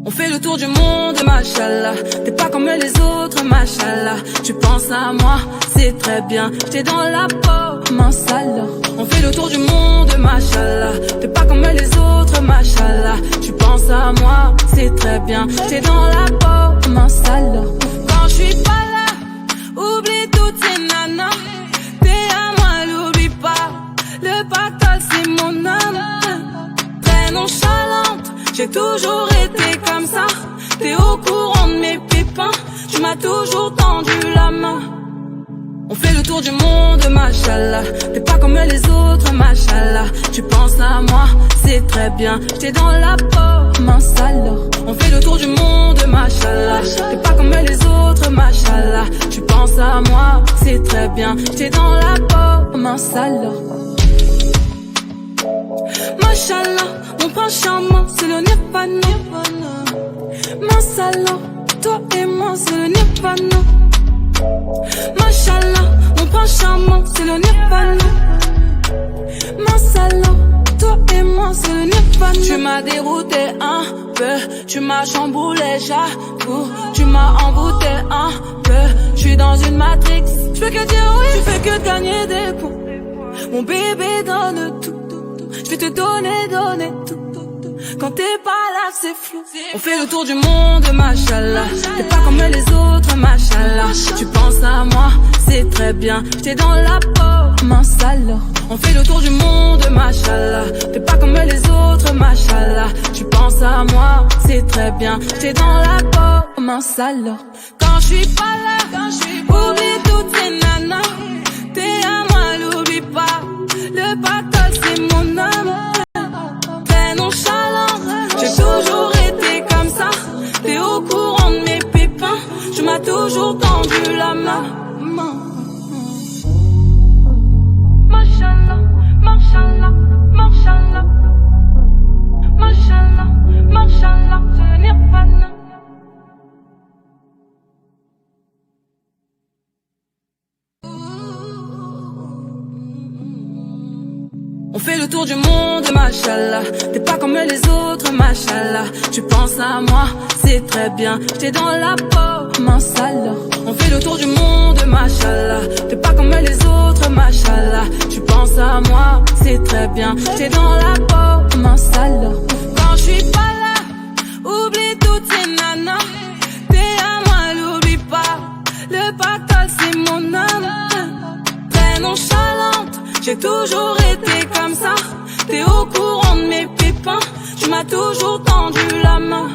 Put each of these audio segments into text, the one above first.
On fait le tour du monde, machallah. T'es pas comme les autres, machallah. Tu penses à moi, c'est très bien. T'es dans la peau, mince alors. On fait le tour du monde, machallah. T'es pas comme les autres, machallah. Tu penses à moi, c'est très bien. T'es dans la peau, mince alors. Quand je suis pas là, oublie toutes ces nanas. T'es à moi, l'oublie pas. Le pactole, c'est mon âme. Très nonchalante, j'ai toujours été comme ça. T'es au courant de mes pépins. Tu m'as toujours tendu la main. On fait le tour du monde, machallah. T'es pas comme les autres, machallah. Tu penses à moi, c'est très bien. T'es dans la peau, mince alors. On fait le tour du monde, machallah. T'es pas comme les autres, machallah. Tu penses à moi, c'est très bien. T'es dans la peau, mince alors. Machallah, mon prince charmant, c'est le nirvana. Mince alors, toi et moi, c'est le nirvana. Machallah, mon prince charmant, c'est le nirvana. Mince alors, toi et moi, c'est le nirvana. Tu m'as dérouté un peu, tu m'as chamboulé, j'avoue. Tu m'as envoûté un peu, je suis dans une matrix. Je fais que dire oui, tu fais que gagner des points. Mon bébé donne tout. Je vais te donner tout. Quand t'es pas là, c'est flou. On fait le tour du monde, machallah. T'es pas comme les autres, machallah. Tu penses à moi, c'est très bien. T'es dans la peau, mince alors. On fait le tour du monde, machallah. T'es pas comme les autres, machallah. Tu penses à moi, c'est très bien. T'es dans la peau, mince alors. Quand je suis pas là, oublie toutes ces nanas. T'es à moi, l'oublie pas. Le pactole, c'est mon âme. Très nonchalant, j'ai toujours été comme ça. T'es au courant de mes pépins. Tu m'as toujours tendu la main. Machallah, machallah, machallah. Machallah, machallah, c'est nirvana. On fait le tour du monde, machallah. T'es pas comme les autres, machallah. Tu penses à moi, c'est très bien. T'es dans la peau, mince alors. On fait le tour du monde, machallah. T'es pas comme les autres, machallah. Tu penses à moi, c'est très bien. T'es dans la peau, mince alors. Quand je suis pas là, oublie toutes ces nanas. T'es à moi, l'oublie pas. Le pactole, c'est mon âme. Très nonchalante, j'ai toujours été comme ça. T'es au courant de mes pépins. Tu m'as toujours tendu la main.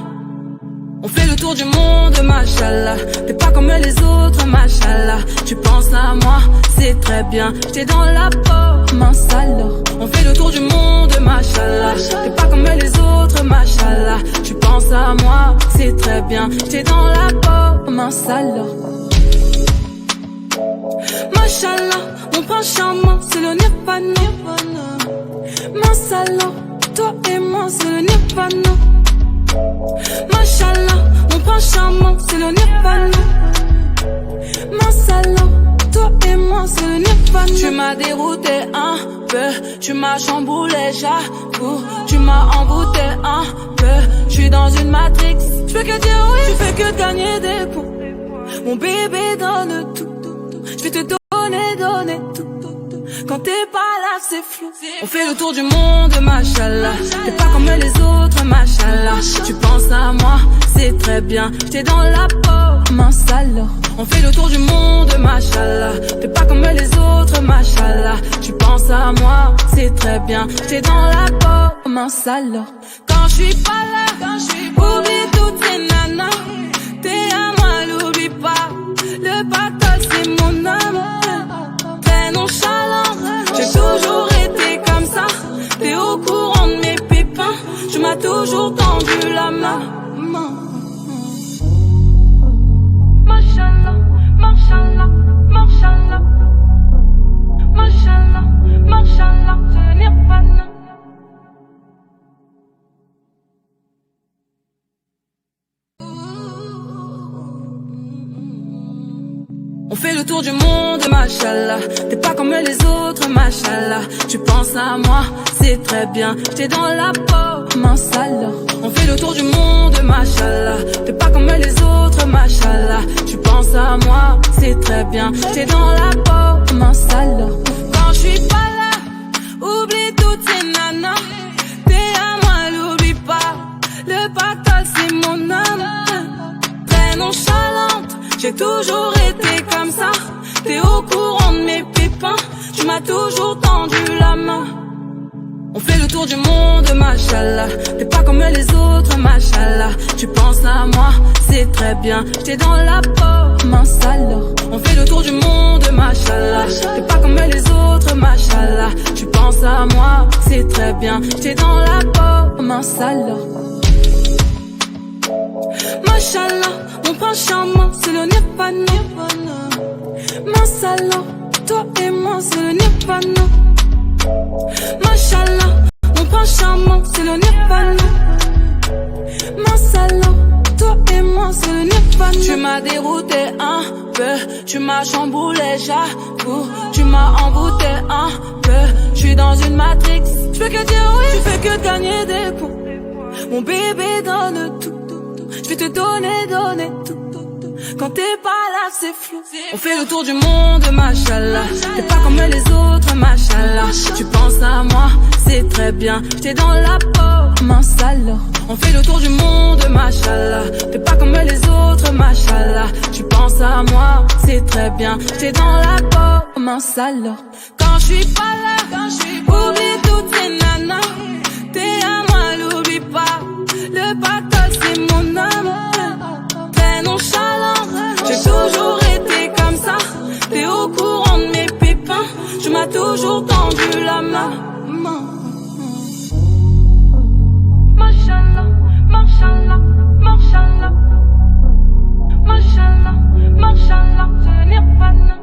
On fait le tour du monde, machallah. T'es pas comme les autres, machallah. Tu penses à moi, c'est très bien. T'es dans la peau, mince alors. On fait le tour du monde, machallah. T'es pas comme les autres, machallah. Tu penses à moi, c'est très bien. T'es dans la peau, mince alors. Machallah, mon prince charmant, c'est le nirvana. Mince alors, toi et moi, c'est le nirvana. Machallah, mon prince charmant, c'est le nirvana. Mince alors, toi et moi, c'est le nirvana. Tu m'as dérouté un peu, tu m'as chamboulé, j'avoue. Tu m'as envoûté un peu, je suis dans une matrix. Je fais que dire oui, tu fais que gagner des points. Mon bébé donne tout. Je vais te donner tout. Quand t'es pas là, c'est flou. On fait le tour du monde, machallah. T'es pas comme les autres, machallah. Tu penses à moi, c'est très bien. T'es dans la peau, mince alors. On fait le tour du monde, machallah. T'es pas comme les autres, machallah. Tu penses à moi, c'est très bien. T'es dans la peau, mince alors. Quand je suis pas là, oublie toutes ces nanas. T'es à moi, l'oublie pas. Le pactole, c'est mon âme. Très nonchalant, j'ai toujours été comme ça. T'es au courant de mes pépins. Tu m'as toujours tendu la main. Machallah, machallah, machallah. Machallah, machallah, c'est nirvana. On fait le tour du monde, machallah. T'es pas comme les autres, machallah. Tu penses à moi, c'est très bien. T'es dans la peau, mince alors. On fait le tour du monde, machallah. T'es pas comme les autres, machallah. Tu penses à moi, c'est très bien. T'es dans la peau, mince alors. Quand je suis pas là, oublie toutes ces nanas. T'es à moi, l'oublie pas. Le pactole, c'est mon âme. Très nonchalante, j'ai toujours été comme ça. T'es au courant de mes pépins. Tu m'as toujours tendu la main. On fait le tour du monde, machallah. T'es pas comme les autres, machallah. Tu penses à moi, c'est très bien. T'es dans la peau, mince alors. On fait le tour du monde, machallah. T'es pas comme les autres, machallah. Tu penses à moi, c'est très bien. T'es dans la peau, mince alors. Machallah, mon prince charmant, c'est le nirvana. Mince alors, toi et moi, c'est le nirvana. Machallah, mon prince charmant, c'est le nirvana. Mince alors, toi et moi, c'est le nirvana. Tu m'as dérouté un peu, tu m'as chamboulé, j'avoue. Tu m'as envoûté un peu, je suis dans une matrix. Je fais que dire oui, tu fais que gagner des points. Mon bébé donne tout. Je vais te donner tout. Quand t'es pas là, c'est flou. On fait le tour du monde, machallah. T'es pas comme les autres, machallah. Tu penses à moi, c'est très bien. T'es dans la peau, mince alors. On fait le tour du monde, machallah. T'es pas comme les autres, machallah. Tu penses à moi, c'est très bien. T'es dans la peau, mince alors. Quand je suis pas là, oublie toutes ces nanas. T'es à moi, l'oublie pas. Le pactole, c'est mon âme. Très nonchalant, j'ai toujours été comme ça. T'es au courant de mes pépins. Tu m'as toujours tendu la main. Machallah, machallah, machallah. Machallah, machallah, c'est le nirvana.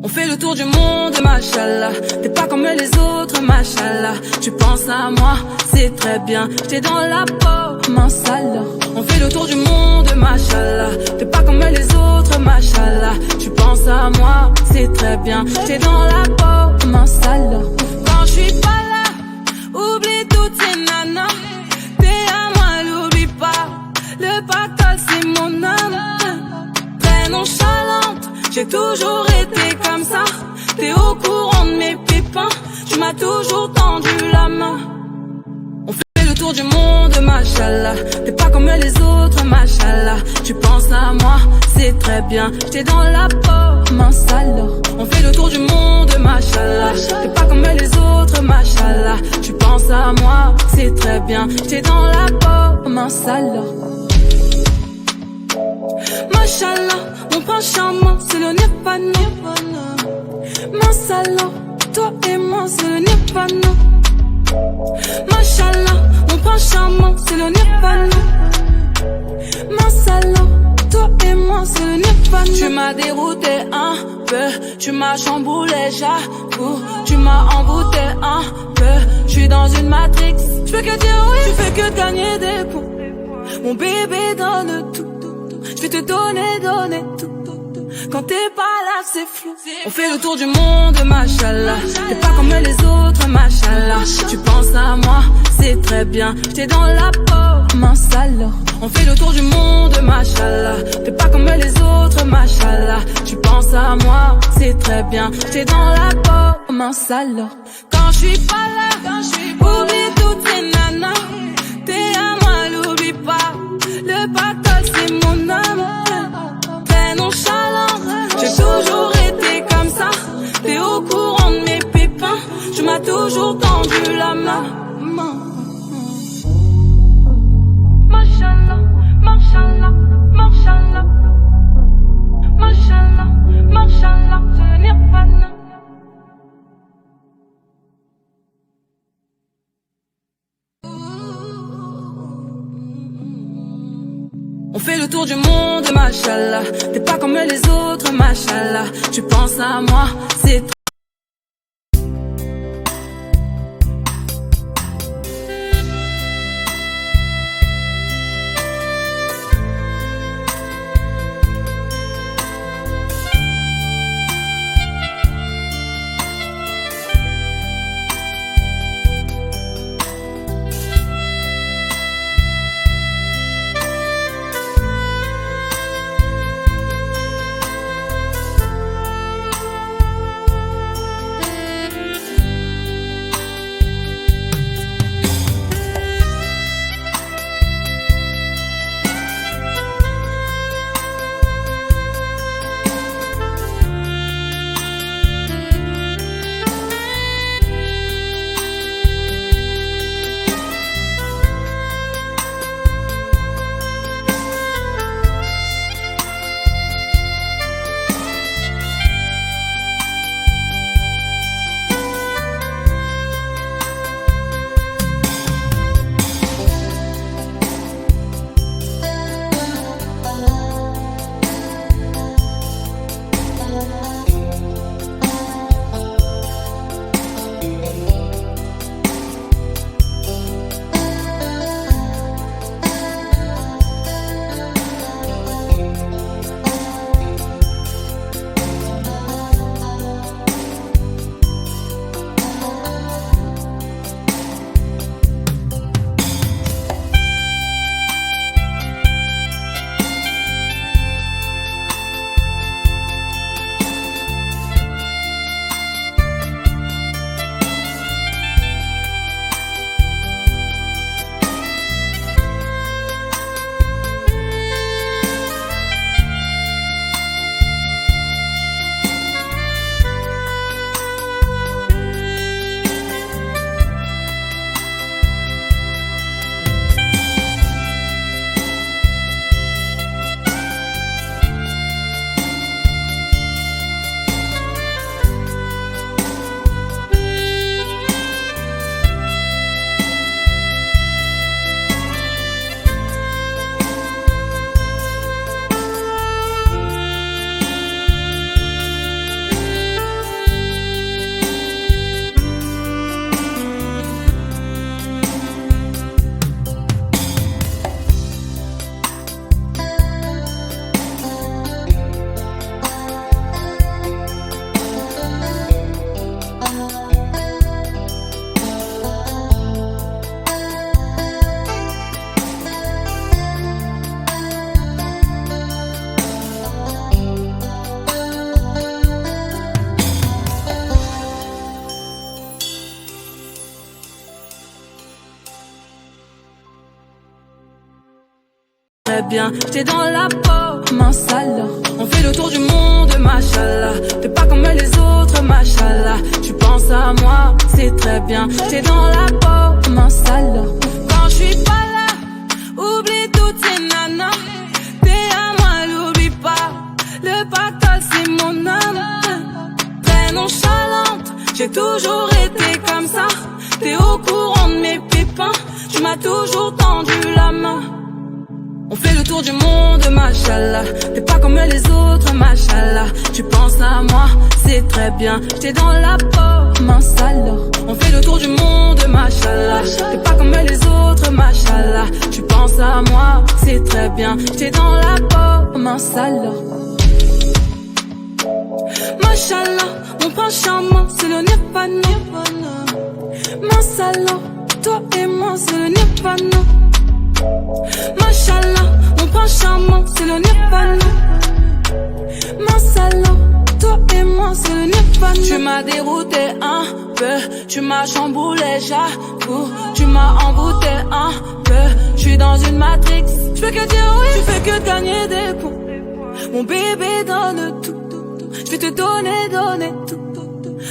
On fait le tour du monde, machallah. T'es pas comme les autres, machallah. Tu penses à moi, c'est très bien. T'es dans la peau, mince alors. On fait le tour du monde, machallah. T'es pas comme les autres, machallah. Tu penses à moi, c'est très bien. T'es dans la peau, mince alors. Quand je suis pas là, oublie toutes ces nanas. T'es à moi, l'oublie pas. Le pactole, c'est mon âme. Très nonchalante, j'ai toujours été comme ça. T'es au courant de mes pépins. Tu m'as toujours tendu la main. On fait le tour du monde, machallah. T'es pas comme les autres, machallah. Tu penses à moi, c'est très bien. T'es dans la peau, mince alors. On fait le tour du monde, machallah. T'es pas comme les autres, machallah. Tu penses à moi, c'est très bien. T'es dans la peau, mince alors. Machallah, mon prince charmant, c'est le nirvana. Mince alors, toi et moi, c'est le nirvana. Machallah, mon prince charmant, c'est le nirvana. Mince alors, toi et moi, c'est le nirvana. Tu m'as dérouté un peu, tu m'as chamboulé, j'avoue. Tu m'as envoûté un peu, je suis dans une matrix. Je fais que dire oui, tu fais que gagner des points. Mon bébé donne tout. Je vais te donner tout. Quand t'es pas là, c'est flou. On fait le tour du monde, machallah. T'es pas comme les autres, machallah. Tu penses à moi, c'est très bien. T'es dans la peau, mince alors. On fait le tour du monde, machallah. T'es pas comme les autres, machallah. Tu penses à moi, c'est très bien. T'es dans la peau, mince alors. Quand je suis pas là, oublie toutes ces nanas. T'es à moi, l'oublie pas. Le pactole, c'est mon âme. Très nonchalant, j'ai toujours été comme ça. T'es au courant de mes pépins. Tu m'as toujours tendu la main. Machallah, machallah, machallah. Machallah, machallah, c'est le nirvana. On fait le tour du monde, machallah. T'es pas comme les autres, machallah. Tu penses à moi, c'est très bien, t'es dans la peau, mince alors. On fait le tour du monde, machallah. T'es pas comme les autres, machallah. Tu penses à moi, c'est très bien, t'es dans la peau, mince alors. Quand je suis pas là, oublie toutes ces nanas. T'es à moi, l'oublie pas. Le pactole c'est mon âme. Très nonchalante, j'ai toujours été comme ça. T'es au courant de mes pépins, tu m'as toujours tendu la main. On fait le tour du monde, machallah. T'es pas comme les autres, machallah. Tu penses à moi, c'est très bien, t'es dans la peau, mince alors. On fait le tour du monde, machallah. T'es pas comme les autres, machallah. Tu penses à moi, c'est très bien, t'es dans la peau, mince alors. Machallah, mon prince charmant, c'est le Nirvana. Mince alors, toi et moi, c'est le Nirvana. Machallah, mon prince charmant, c'est le Nirvana. Mince alors, toi et moi, c'est le Nirvana. Tu m'as dérouté un peu, tu m'as chamboulé, j'avoue. Tu m'as envoûté un peu, je suis dans une matrix. Je fais que dire oui, tu fais que gagner des points. Mon bébé donne tout. Je vais te donner tout.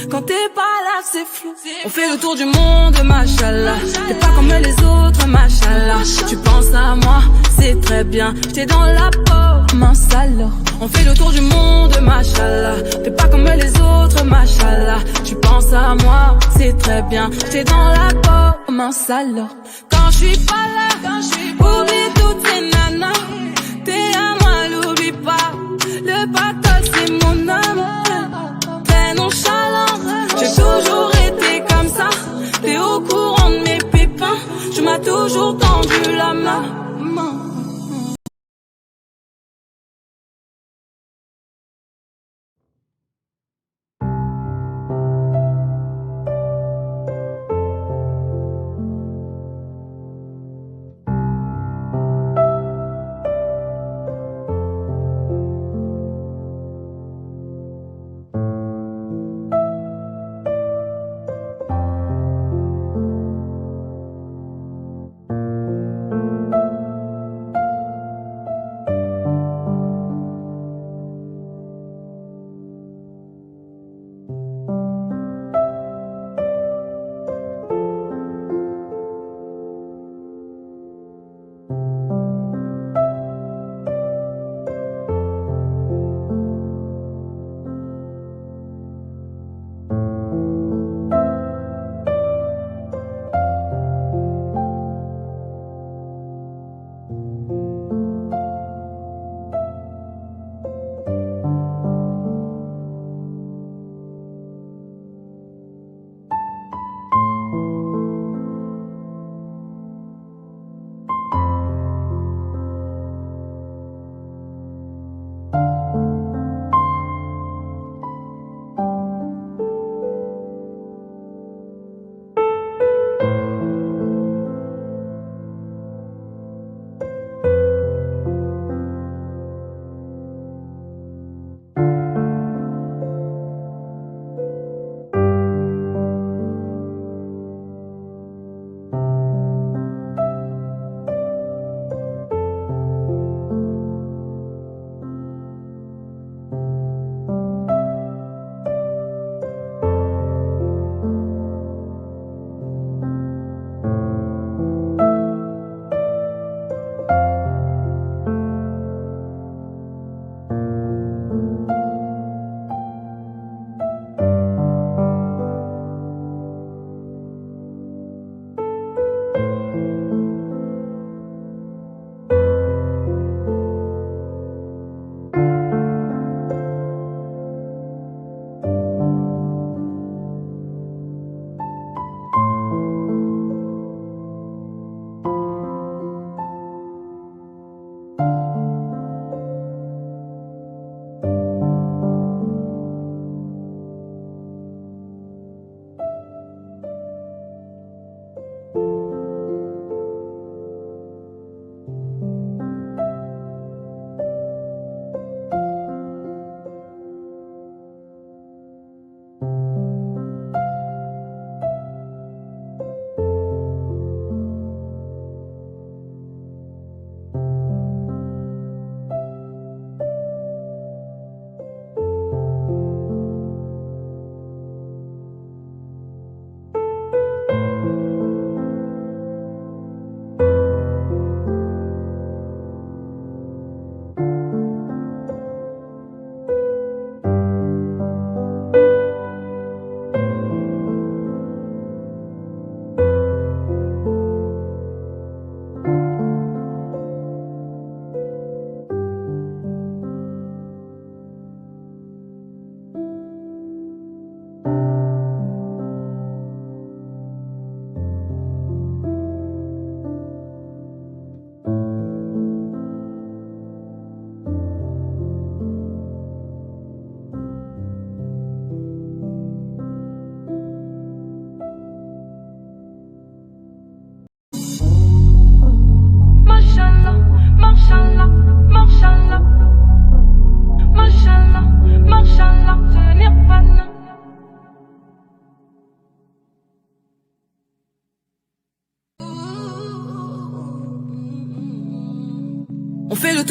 Quand t'es pas là, c'est flou. On fait le tour du monde, machallah. T'es pas comme les autres, machallah. Tu penses à moi, c'est très bien, t'es dans la peau, mince alors. On fait le tour du monde, machallah. T'es pas comme les autres, machallah. Tu penses à moi, c'est très bien, t'es dans la peau, mince alors. Quand je suis pas là, oublie toutes ces nanas. T'es à moi, l'oublie pas. Le pactole c'est mon âme. Très nonchalant, j'ai toujours été comme ça. T'es au courant de mes pépins, tu m'as toujours tendu la main.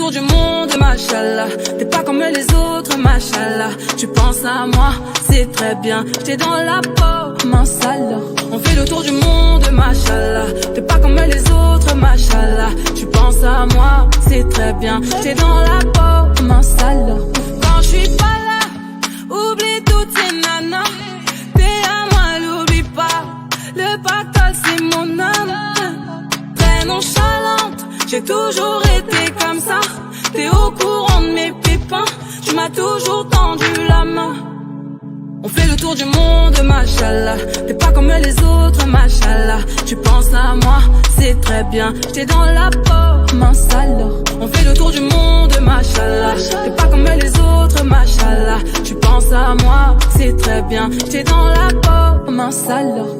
tour du monde, machallah. T'es pas comme les autres, machallah. Tu penses à moi, c'est très bien. J'étais dans la peau, mince alors. On fait le tour du monde, machallah. T'es pas comme les autres, machallah. Tu penses à moi, c'est très bien. J'étais dans la peau, mince alors. Quand je suis pas là, oublie toutes ces nanas. T'es à moi, l'oublie pas. Le pactole, c'est mon âme. Très nonchalante, j'ai toujours été comme ça. T'es au courant de mes pépins. Tu m'as toujours tendu la main. On fait le tour du monde, machallah. T'es pas comme les autres, machallah. Tu penses à moi, c'est très bien. J'étais dans la peau, mince alors. On fait le tour du monde, machallah. T'es pas comme les autres, machallah. Tu penses à moi, c'est très bien. J'étais dans la peau, mince alors.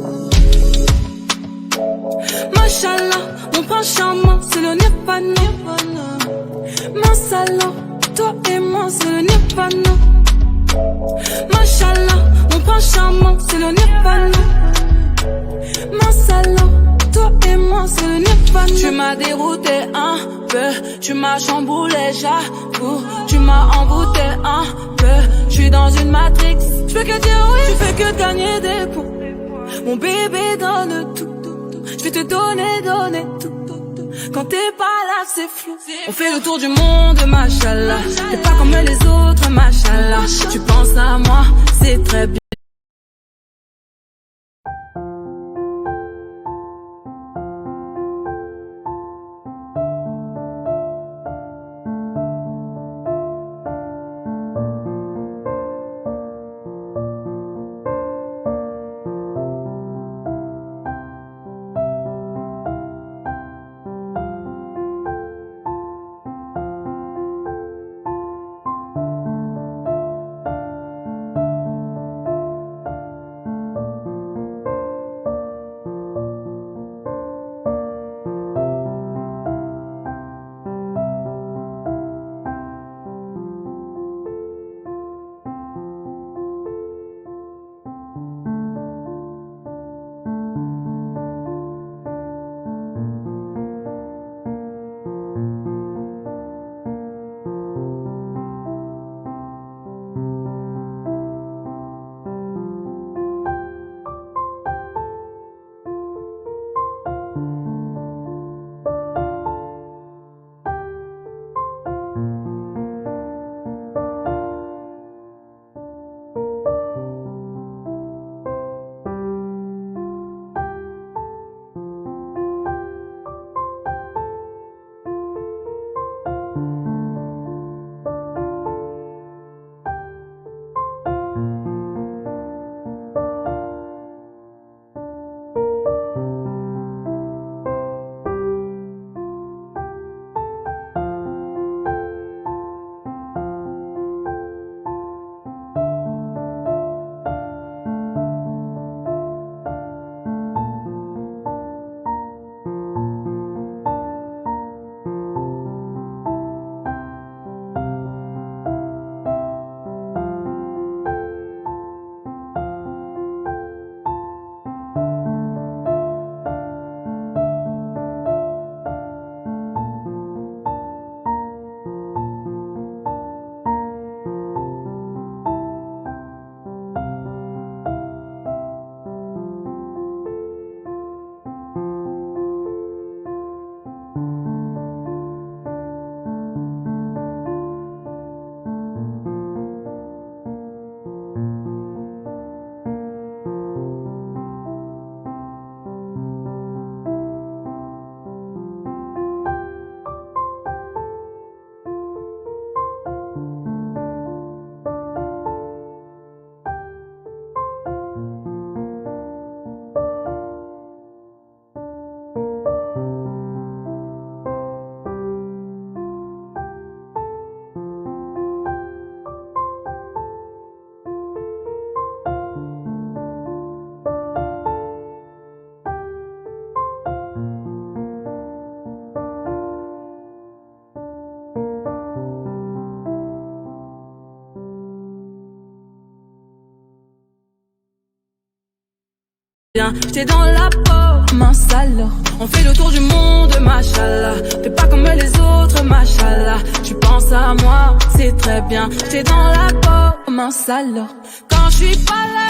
Machallah, mon prince charmant, c'est le nirvana. Mince alors, toi et moi, c'est le nirvana. Machallah, mon prince charmant, c'est le nirvana. Mince alors, toi et moi, c'est le nirvana. Tu m'as dérouté un peu, tu m'as chamboulé, j'avoue. Tu m'as envoûté un peu, je suis dans une matrix. Je fais que dire oui, tu fais que gagner des coups. Mon bébé donne tout. Je vais te donner tout. Quand t'es pas là, c'est flou. On fait le tour du monde, machallah. T'es pas comme les autres, machallah. Tu penses à moi, c'est très bien. J'étais dans la peau, mince alors. On fait le tour du monde, machallah. Fais pas comme les autres, machallah. Tu penses à moi, c'est très bien. J'étais dans la peau, mince alors. Quand je suis pas là,